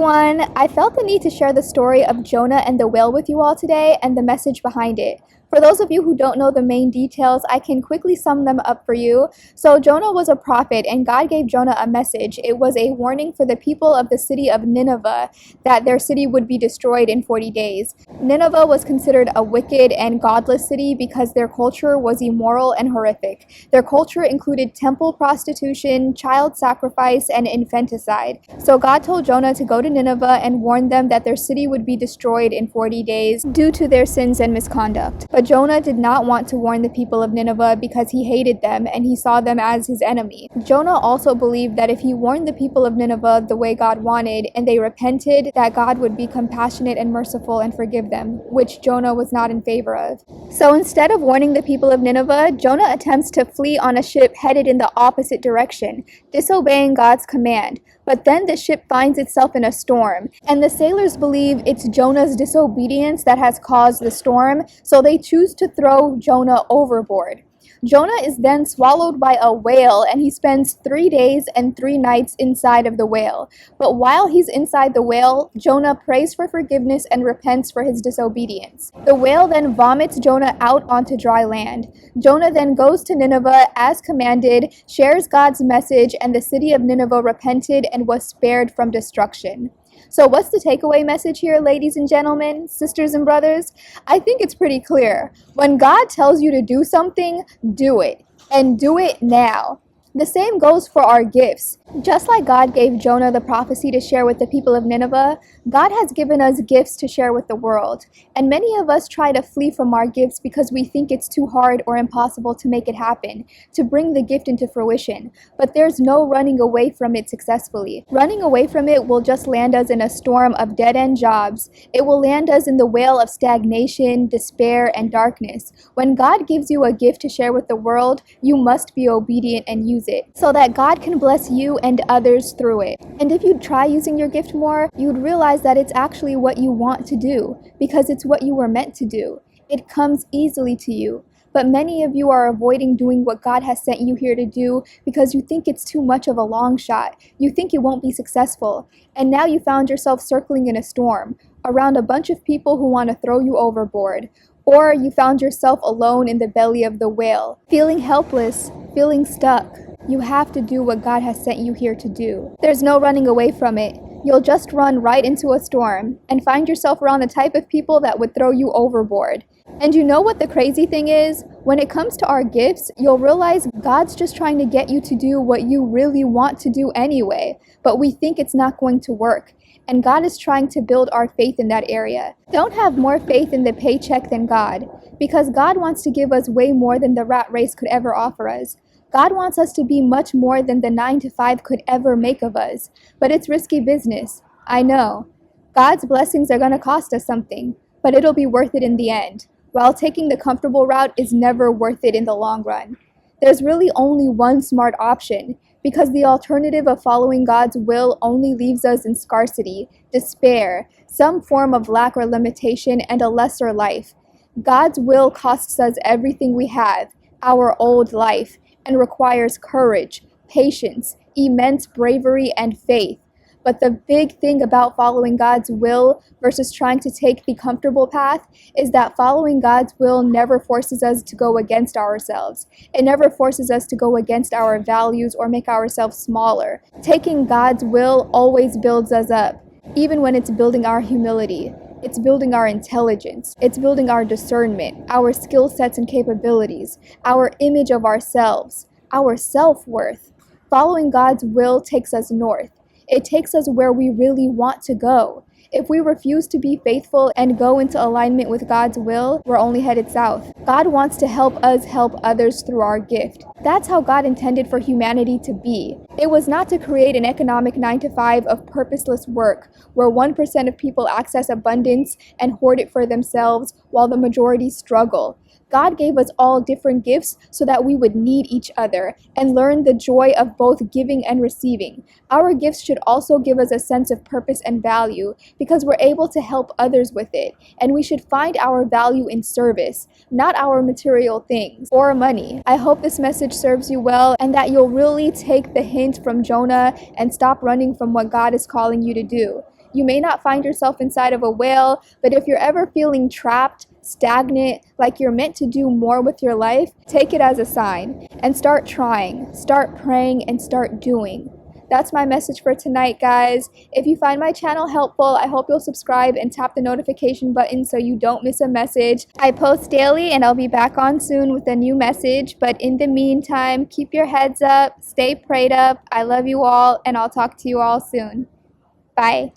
everyone! I felt the need to share the story of Jonah and the whale with you all today and the message behind it. For those of you who don't know the main details, I can quickly sum them up for you. So Jonah was a prophet and God gave Jonah a message. It was a warning for the people of the city of Nineveh that their city would be destroyed in 40 days. Nineveh was considered a wicked and godless city because their culture was immoral and horrific. Their culture included temple prostitution, child sacrifice, and infanticide. So God told Jonah to go to Nineveh and warn them that their city would be destroyed in 40 days due to their sins and misconduct. But Jonah did not want to warn the people of Nineveh because he hated them and he saw them as his enemy. Jonah also believed that if he warned the people of Nineveh the way God wanted and they repented, that God would be compassionate and merciful and forgive them, which Jonah was not in favor of. So instead of warning the people of Nineveh, Jonah attempts to flee on a ship headed in the opposite direction, disobeying God's command. But then the ship finds itself in a storm, and the sailors believe it's Jonah's disobedience that has caused the storm, so they choose to throw Jonah overboard. Jonah is then swallowed by a whale, and he spends 3 days and 3 nights inside of the whale. But while he's inside the whale, Jonah prays for forgiveness and repents for his disobedience. The whale then vomits Jonah out onto dry land. Jonah then goes to Nineveh as commanded, shares God's message, and the city of Nineveh repented and was spared from destruction. So what's the takeaway message here, ladies and gentlemen, sisters and brothers? I think it's pretty clear. When God tells you to do something, do it. And do it now. The same goes for our gifts. Just like God gave Jonah the prophecy to share with the people of Nineveh, God has given us gifts to share with the world. And many of us try to flee from our gifts because we think it's too hard or impossible to make it happen, to bring the gift into fruition. But there's no running away from it successfully. Running away from it will just land us in a storm of dead-end jobs. It will land us in the whale of stagnation, despair, and darkness. When God gives you a gift to share with the world, you must be obedient and use it, so that God can bless you and others through it. And if you try using your gift more, you'd realize that it's actually what you want to do, because it's what you were meant to do. It comes easily to you. But many of you are avoiding doing what God has sent you here to do because you think it's too much of a long shot. You think you won't be successful. And now you found yourself circling in a storm around a bunch of people who want to throw you overboard. Or you found yourself alone in the belly of the whale, feeling helpless, feeling stuck. You have to do what God has sent you here to do. There's no running away from it. You'll just run right into a storm and find yourself around the type of people that would throw you overboard. And you know what the crazy thing is? When it comes to our gifts, you'll realize God's just trying to get you to do what you really want to do anyway, but we think it's not going to work. And God is trying to build our faith in that area. Don't have more faith in the paycheck than God, because God wants to give us way more than the rat race could ever offer us. God wants us to be much more than the 9-to-5 could ever make of us. But it's risky business. I know. God's blessings are going to cost us something, but it'll be worth it in the end. While taking the comfortable route is never worth it in the long run. There's really only one smart option, because the alternative of following God's will only leaves us in scarcity, despair, some form of lack or limitation, and a lesser life. God's will costs us everything we have, our old life, and requires courage, patience, immense bravery, and faith. But the big thing about following God's will versus trying to take the comfortable path is that following God's will never forces us to go against ourselves. It never forces us to go against our values or make ourselves smaller. Taking God's will always builds us up, even when it's building our humility. It's building our intelligence. It's building our discernment, our skill sets and capabilities, our image of ourselves, our self-worth. Following God's will takes us north. It takes us where we really want to go. If we refuse to be faithful and go into alignment with God's will, we're only headed south. God wants to help us help others through our gift. That's how God intended for humanity to be. It was not to create an economic 9-to-5 of purposeless work, where 1% of people access abundance and hoard it for themselves while the majority struggle. God gave us all different gifts so that we would need each other and learn the joy of both giving and receiving. Our gifts should also give us a sense of purpose and value because we're able to help others with it, and we should find our value in service, not our material things or money. I hope this message serves you well and that you'll really take the hint from Jonah and stop running from what God is calling you to do. You may not find yourself inside of a whale, but if you're ever feeling trapped, stagnant, like you're meant to do more with your life, take it as a sign and start trying, start praying, and start doing. That's my message for tonight, guys. If you find my channel helpful, I hope you'll subscribe and tap the notification button so you don't miss a message. I post daily and I'll be back on soon with a new message. But in the meantime, keep your heads up, stay prayed up. I love you all and I'll talk to you all soon. Bye.